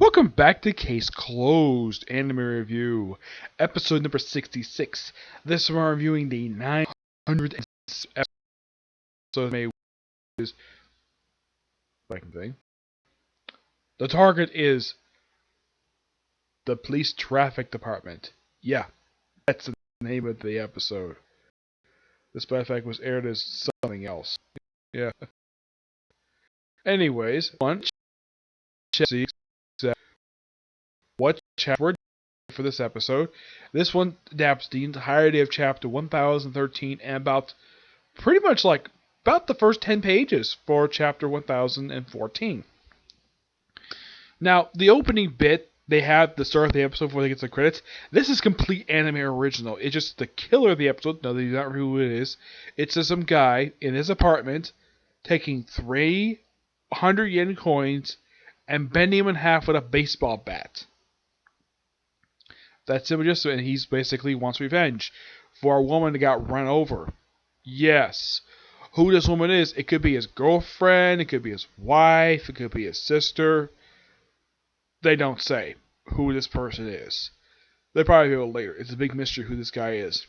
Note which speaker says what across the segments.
Speaker 1: Welcome back to Case Closed Anime Review, episode number 66. This one we're reviewing the 900th episode of is second thing. The target is the police traffic department. Yeah, that's the name of the episode. This by the fact was aired as something else. Yeah. Anyways, one what chapter for this episode. This one adapts the entirety of chapter 1013 and about pretty much about the first 10 pages for chapter 1014. Now, the opening bit, they have the start of the episode before they get to the credits. This is complete anime original. It's just the killer of the episode. No, they do not know who it is. It's just some guy in his apartment taking 300 yen coins and bending them in half with a baseball bat. That's it. Just, and he's basically wants revenge for a woman that got run over. Yes. Who this woman is, it could be his girlfriend, it could be his wife, it could be his sister. They don't say who this person is. They'll probably reveal later. It's a big mystery who this guy is.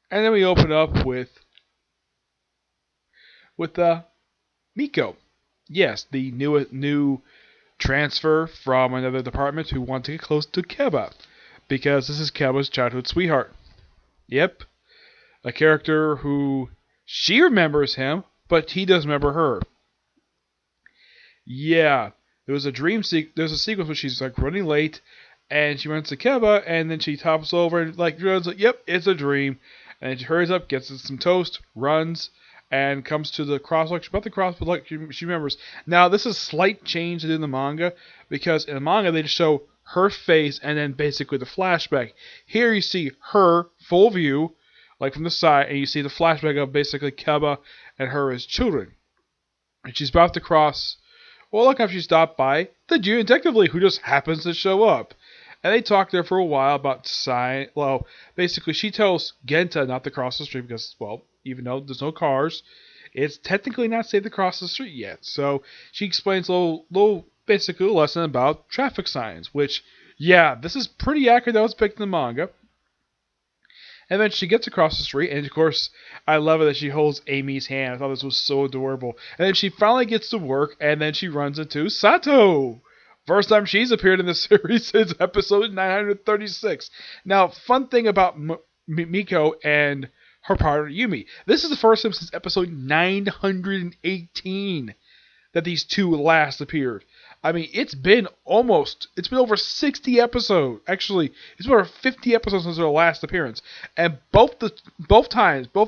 Speaker 1: And then we open up with Miko. Yes, the new transfer from another department who want to get close to Keba, because this is Keba's childhood sweetheart. Yep. A character who she remembers him, but he doesn't remember her. Yeah, there was a there's a sequence where she's running late, and she runs to Keba, and then she tops over and runs yep, it's a dream, and she hurries up, gets some toast, runs, and comes to the crosswalk. She's about to cross, but she remembers. Now this is a slight change in the manga, because in the manga they just show her face and then basically the flashback. Here you see her full view, from the side, and you see the flashback of basically Keba and her as children. And she's about to cross. Well, look after she stopped by the junior detective league, who just happens to show up. And they talk there for a while about basically she tells Genta not to cross the street because, even though there's no cars, it's technically not safe to cross the street yet. So she explains basically a lesson about traffic signs, which, yeah, this is pretty accurate. That was picked in the manga. And then she gets across the street, and of course, I love it that she holds Amy's hand. I thought this was so adorable. And then she finally gets to work, and then she runs into Sato. First time she's appeared in the series since episode 936. Now, fun thing about Miko and her partner Yumi. This is the first time since episode 918 that these two last appeared. I mean, it's been over 60 episodes. Actually, it's been over 50 episodes since their last appearance. And both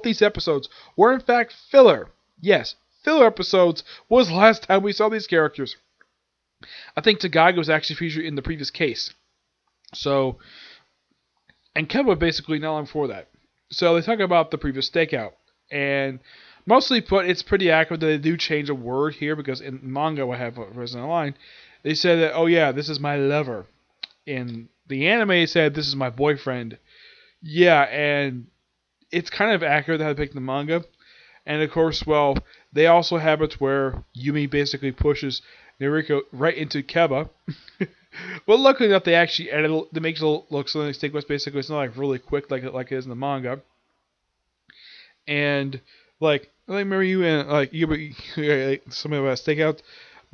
Speaker 1: these episodes were in fact filler. Yes, filler episodes was the last time we saw these characters. I think Tagaga was actually featured in the previous case. So, and Keba basically not long before that. So they talk about the previous stakeout. And mostly put, it's pretty accurate that they do change a word here, because in manga, what I have written in the line, they said that, oh yeah, this is my lover. In the anime, they said, this is my boyfriend. Yeah, and it's kind of accurate how they picked the manga. And of course, they also have it where Yumi basically pushes Nariko right into Keba. Well, luckily enough, they actually edit to make it look something like basically it's not really quick like it is in the manga. And I remember you and somebody about a stakeout,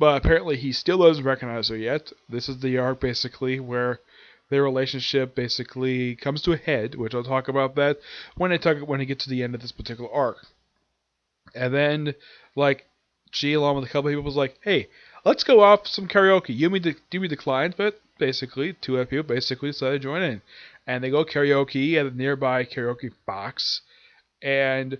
Speaker 1: but apparently he still doesn't recognize her yet. This is the arc basically where their relationship basically comes to a head, which I'll talk about that when I get to the end of this particular arc. And then she, along with a couple of people, was like, "Hey, let's go off some karaoke." Yumi declined, but basically two other people basically decided to join in, and they go karaoke at a nearby karaoke box. And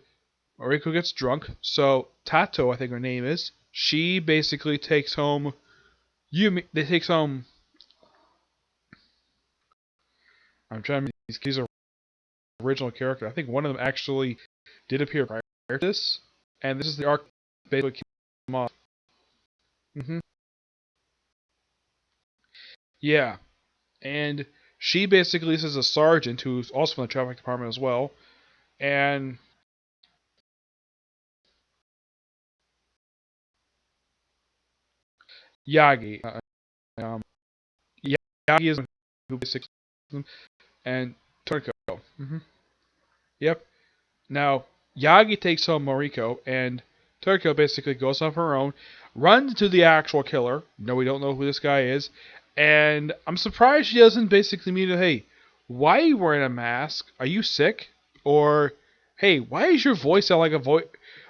Speaker 1: Mariko gets drunk, so Tato, I think her name is, she basically takes home Yumi. I'm trying to remember these are original character. I think one of them actually did appear prior to this, and this is the arc basically came off. Yeah, and she basically is a sergeant who's also from the traffic department as well, and Yagi. Um, Yagi is who basically and Toriko. Yep. Now Yagi takes home Moriko, and Toriko basically goes off her own, runs to the actual killer. No, we don't know who this guy is, and I'm surprised she doesn't basically mean, hey, why are you wearing a mask? Are you sick? Or, hey, why does your voice sound like a voice?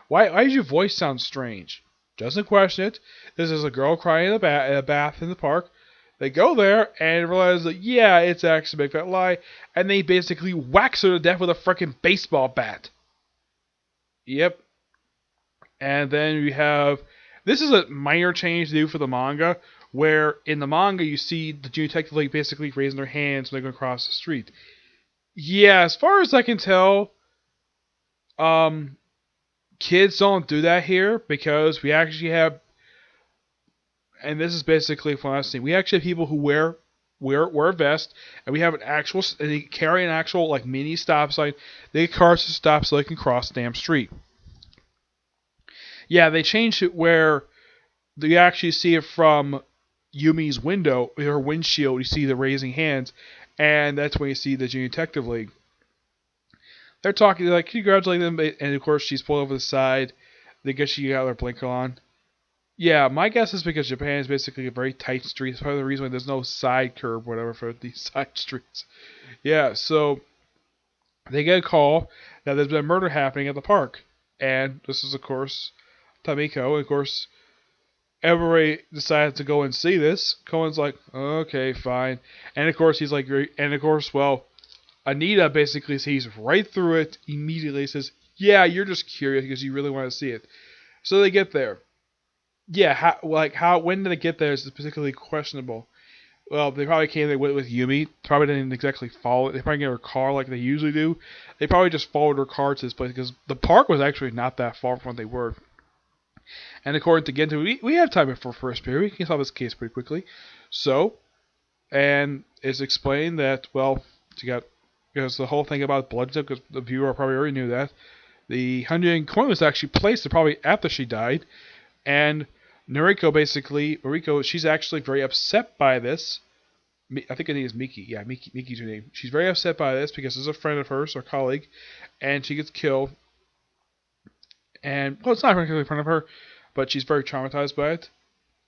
Speaker 1: Why does your voice sound strange? Doesn't question it. This is a girl crying in a bath in the park. They go there and realize that, yeah, it's actually a big fat lie, and they basically wax her to death with a freaking baseball bat. Yep. And then we have, this is a minor change to do for the manga, where in the manga you see the Junior Detective League basically raising their hands when they go across the street. Yeah, as far as I can tell, um, kids don't do that here because we actually have, and this is basically from last thing, we actually have people who wear a vest, and we have an actual, and they carry an actual like mini stop sign. They get cars to stop so they can cross the damn street. Yeah, they changed it where you actually see it from Yumi's window, her windshield. You see the raising hands, and that's when you see the Junior Detective League. They're talking, they're like, congratulate them, and of course she's pulled over the side. They guess she got her blinker on. Yeah, my guess is because Japan is basically a very tight street. It's part of the reason why there's no side curb, whatever, for these side streets. Yeah, so they get a call that there's been a murder happening at the park, and this is of course Tamiko. And of course, everybody decides to go and see this. Cohen's like, okay, fine, and of course he's like, and of course, well, Anita basically sees right through it immediately. Says, yeah, you're just curious because you really want to see it. So they get there. Yeah, when did it get there is particularly questionable. Well, they probably came there with Yumi. Probably didn't exactly follow it. They probably get her car like they usually do. They probably just followed her car to this place because the park was actually not that far from what they were. And according to Gento, we have time before first period. We can solve this case pretty quickly. So, and it's explained that, well, you got, because the whole thing about blood, because the viewer probably already knew that, the Hunting coin was actually placed probably after she died, and Noriko, she's actually very upset by this. I think her name is Miki. Yeah, Miki's her name. She's very upset by this because it's a friend of hers, or colleague, and she gets killed. And, well, it's not particularly a friend of her, but she's very traumatized by it.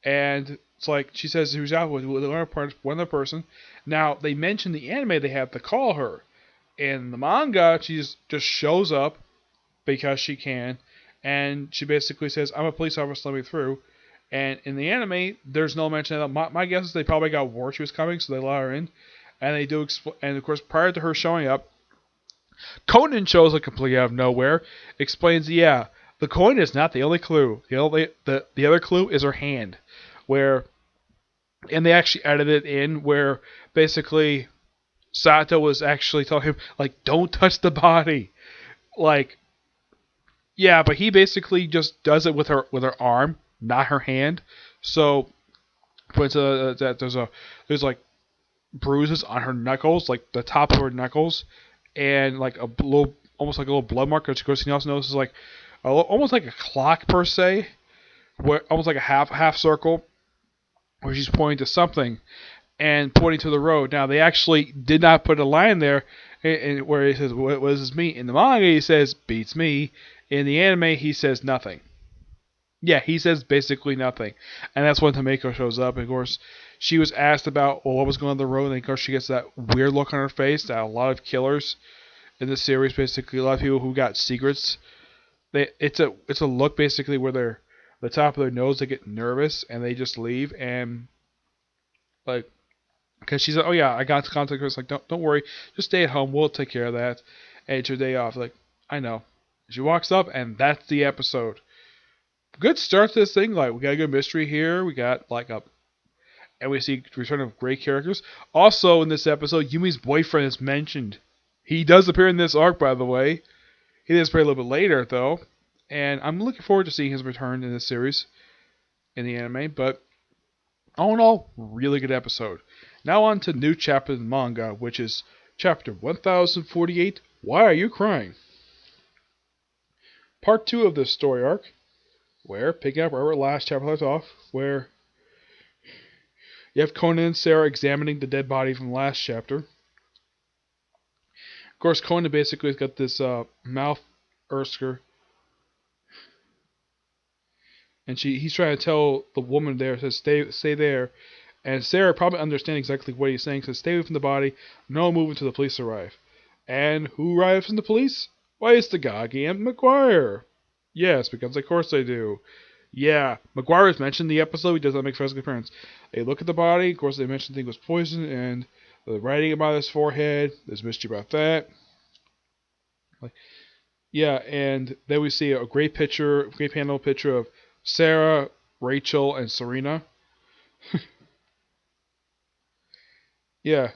Speaker 1: And it's like, she says who's out with one other person. Now, they mentioned the anime they have to call her. In the manga, she just shows up because she can, and she basically says, I'm a police officer, let me through. And in the anime, there's no mention of that. My guess is they probably got word she was coming, so they let her in. And they do, and of course, prior to her showing up, Conan shows up completely out of nowhere, explains, yeah, the coin is not the only clue. The other clue is her hand, where, and they actually edited it in where basically Sato was actually telling him, like, don't touch the body. Like, yeah, but he basically just does it with her arm, not her hand. So, that there's like bruises on her knuckles, like the top of her knuckles, and like a little, almost like a little blood mark. Which of course, else notices like almost like a clock per se, where almost like a half circle, where she's pointing to something and pointing to the road. Now they actually did not put a line there, where he says, "What does this mean?" In the manga, he says, "Beats me." In the anime, he says nothing. Yeah, he says basically nothing. And that's when Tamiko shows up. And of course, she was asked about, well, what was going on the road. And of course, she gets that weird look on her face that a lot of killers in the series, basically, a lot of people who got secrets, it's a look basically where they're, the top of their nose, they get nervous and they just leave. And, like, because she's like, oh yeah, I got to contact her. It's like, don't worry. Just stay at home. We'll take care of that. And it's your day off. Like, I know. She walks up, and that's the episode. Good start to this thing. Like, we got a good mystery here. We got like and we see return of great characters. Also in this episode, Yumi's boyfriend is mentioned. He does appear in this arc, by the way. He does appear a little bit later though, and I'm looking forward to seeing his return in this series, in the anime. But all in all, really good episode. Now on to new chapter in the manga, which is chapter 1048. Why are you crying? Part 2 of this story arc, where, picking up where our last chapter left off, where You have Conan and Sarah examining the dead body from the last chapter. Of course, Conan basically has got this mouth Ersker, and he's trying to tell the woman there, says stay there, and Sarah probably understands exactly what he's saying, says stay away from the body, no move until the police arrive. And who arrives from the police? Why, it's the goddamn McGuire. Yes, because of course they do. Yeah, McGuire is mentioned in the episode. He does not make physical appearance. They look at the body. Of course, they mentioned the thing was poisoned, and the writing about his forehead. There's mystery about that. Yeah, and then we see a great panel picture of Sarah, Rachel, and Serena. Yeah.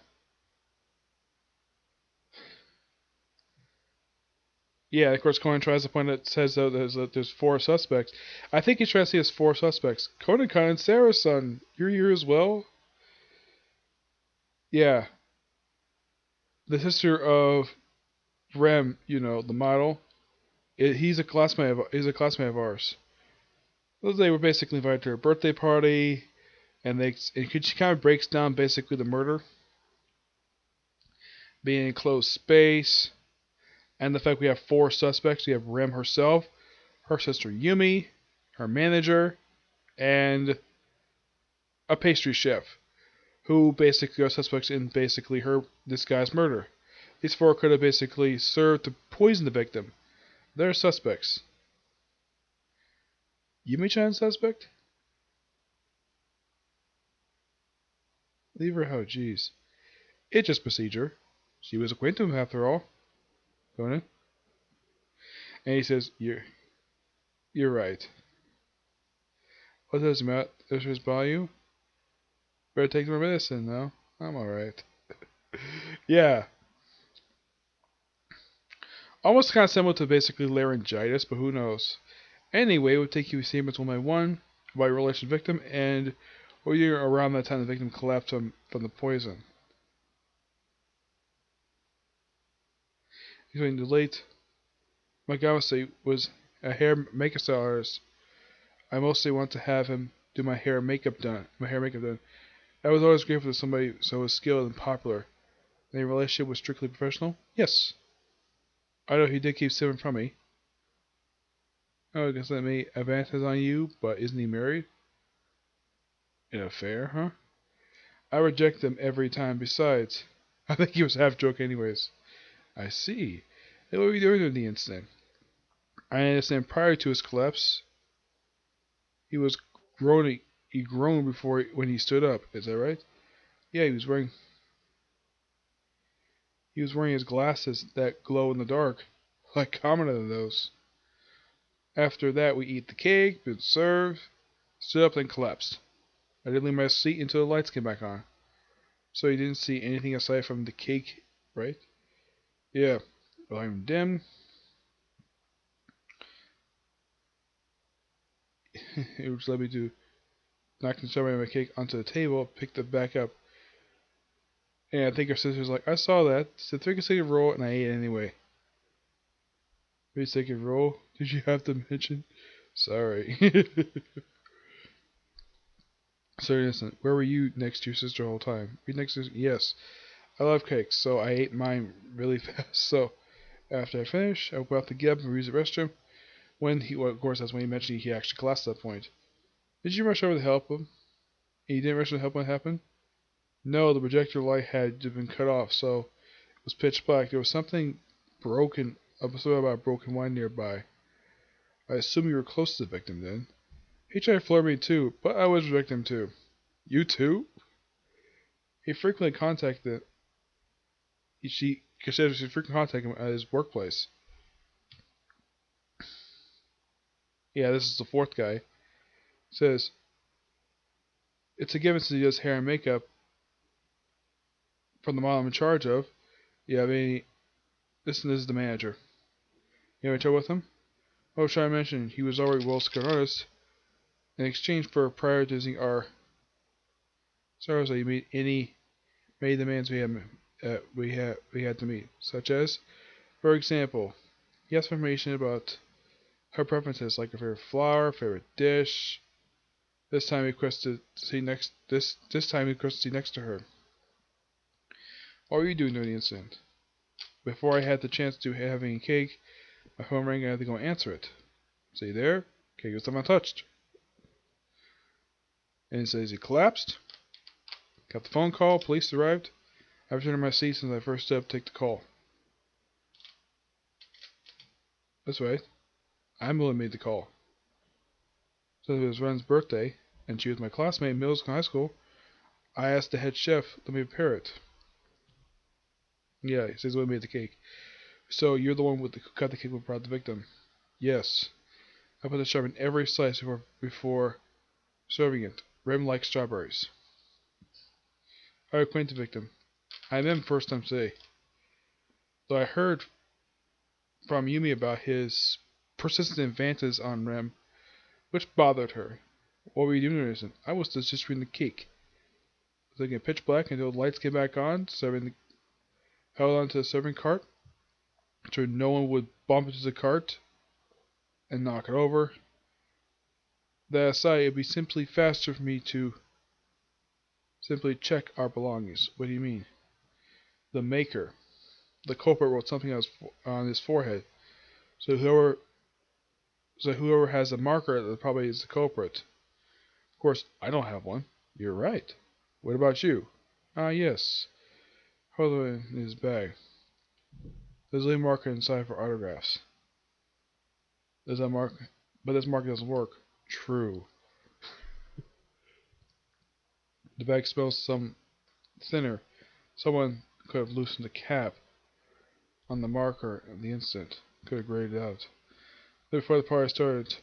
Speaker 1: Yeah, of course, Conan tries to point out, says there's four suspects. I think he's trying to say there's four suspects. Conan, Sarah's son. You're here as well? Yeah. The sister of Rem, the model. He's a classmate of ours. They were basically invited to her birthday party, and she kind of breaks down basically the murder, being in closed space, and the fact we have four suspects. We have Rem herself, her sister Yumi, her manager, and a pastry chef, who basically are suspects in basically this guy's murder. These four could have basically served to poison the victim. They're suspects. Yumi-chan suspect? Leave her out, jeez. It's just procedure. She was acquainted with him after all. Conan. And he says, You're right. What does it matter? Does his value? Better take my medicine now. I'm alright. Yeah. Almost kind of similar to basically laryngitis, but who knows. Anyway, we'll take you statements one by one about your relation victim and what year around that time the victim collapsed from the poison. He's going to late. My Gawase was a hair makeup style artist. I mostly want to have him do my hair and makeup done. I was always grateful to somebody so skilled and popular. And the relationship was strictly professional? Yes. I know he did keep stealing from me. Oh, I guess that may advantage on you, but isn't he married? An affair, huh? I reject them every time. Besides, I think he was half joking anyways. I see. What were you doing during the incident? I understand prior to his collapse, he was groaning. He groaned when he stood up. Is that right? Yeah, he was wearing his glasses that glow in the dark. I commented on those. After that, we eat the cake, been served, stood up, and collapsed. I didn't leave my seat until the lights came back on. So you didn't see anything aside from the cake, right? Yeah. Volume dim. It would let me do knock the strawberry my cake onto the table, picked it back up. And I think her sister's like, I saw that. It's a 3-consecutive roll, and I ate it anyway. 3-consecutive roll? Did you have to mention? Sorry. Sorry, innocent. Where were you next to your sister the whole time? Were you next to? Yes. I love cakes, so I ate mine really fast. So after I finished, I went out to get up and use the restroom. Of course, that's when he mentioned he actually collapsed at that point. Did you rush over to help him? And you didn't rush over to help when it happened? No, the projector light had been cut off, so it was pitch black. There was something broken, something about broken wine nearby. I assume you were close to the victim then. He tried to flirt me too, but I was a victim too. You too? He frequently contacted. She considers she frequently contacted him at his workplace. Yeah, this is the fourth guy. Says it's a given since he does hair and makeup from the model I'm in charge of. Yeah, I mean, this is the manager. You have any trouble with him? Oh, should I mention he was already a well-skilled artist. In exchange for prioritizing our stars, he made demands we had to meet, such as, for example, he asked for information about her preferences, like her favorite flower, favorite dish, This time he requests to see next. This time he requests to see next to her. What were you doing during the incident? Before I had the chance to have any cake, my phone rang and I had to go answer it. Say there, cake was untouched. And he says he collapsed. Got the phone call, police arrived. I returned to my seat since I first stood up to take the call. That's right. I'm the one who made the call. Since it was Ren's birthday, and she was my classmate in middle school and high school, I asked the head chef to let me prepare it. Yeah, he says we made the cake. So you're the one who cut the cake who brought the victim. Yes. I put the sugar in every slice before serving it. Rem likes strawberries. I acquainted the victim. I met him first time today. Though I heard from Yumi about his persistent advances on Rem, which bothered her. What were you doing there? I was just reading the cake. I was looking at pitch black until the lights came back on, held onto the serving cart, so no one would bump into the cart and knock it over. That aside, it would be simply faster for me to simply check our belongings. What do you mean? The maker. The culprit wrote something on his forehead. So whoever has a marker that probably is the culprit. Of course, I don't have one. You're right. What about you? Yes. Hold it in his bag. There's a marker inside for autographs. There's that marker, but this marker doesn't work. True. The bag smells some thinner. Someone could have loosened the cap on the marker in the instant. Could have grayed it out. Before the party started,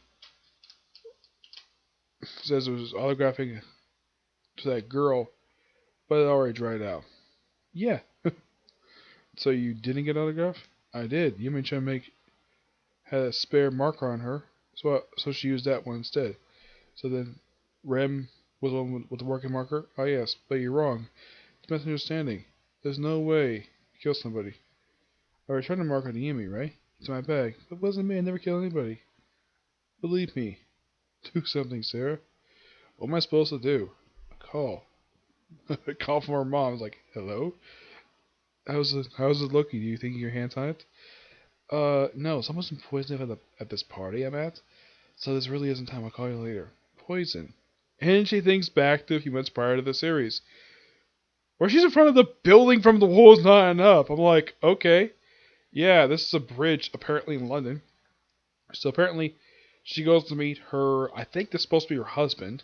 Speaker 1: says it was autographing to that girl, but it already dried out. Yeah. So you didn't get autograph? I did. You mentioned had a spare marker on her, so she used that one instead. So then, Rem was the one with the working marker? Oh yes, but you're wrong. It's a misunderstanding. There's no way you kill somebody. I returned the marker to Yumi, right? It's in my bag. It wasn't me. I never killed anybody. Believe me. Do something, Sarah. What am I supposed to do? Call. Call from her mom. I was like, hello? How's it looking? Do you think your hand's on it? No. Someone's been poisoned at this party I'm at. So this really isn't time. I'll call you later. Poison. And she thinks back to a few months prior to the series, where she's in front of the building from the walls not up. I'm like, okay. Yeah, this is a bridge, apparently in London. So apparently, she goes to meet her, I think this is supposed to be her husband,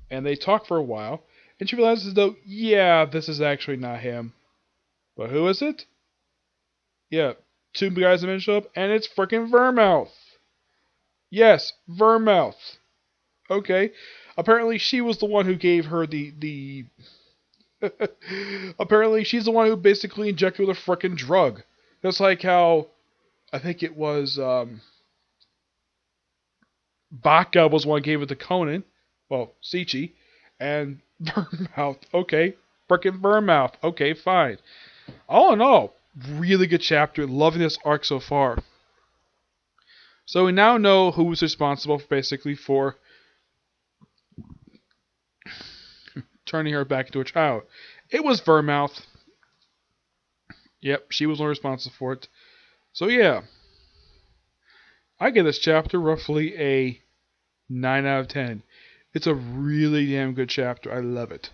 Speaker 1: and they talk for a while, and she realizes though, yeah, this is actually not him. But who is it? Yeah, two guys that show up, and it's freaking Vermouth. Yes, Vermouth. Okay. Apparently she was the one who gave her the apparently she's the one who basically injected with a freaking drug. Just like how I think it was Baka was the one who gave it to Conan. Well, Sichi. And Vermouth. Okay. Frickin' Vermouth. Okay, fine. All in all, really good chapter. Loving this arc so far. So we now know who was responsible for turning her back into a child. It was Vermouth. Yep, she was the one responsible for it. So yeah, I give this chapter roughly a 9 out of 10. It's a really damn good chapter. I love it.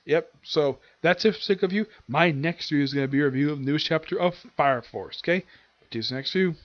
Speaker 1: Yep, so that's it for sake of you. My next review is going to be a review of the newest chapter of Fire Force, okay? See you in the next review.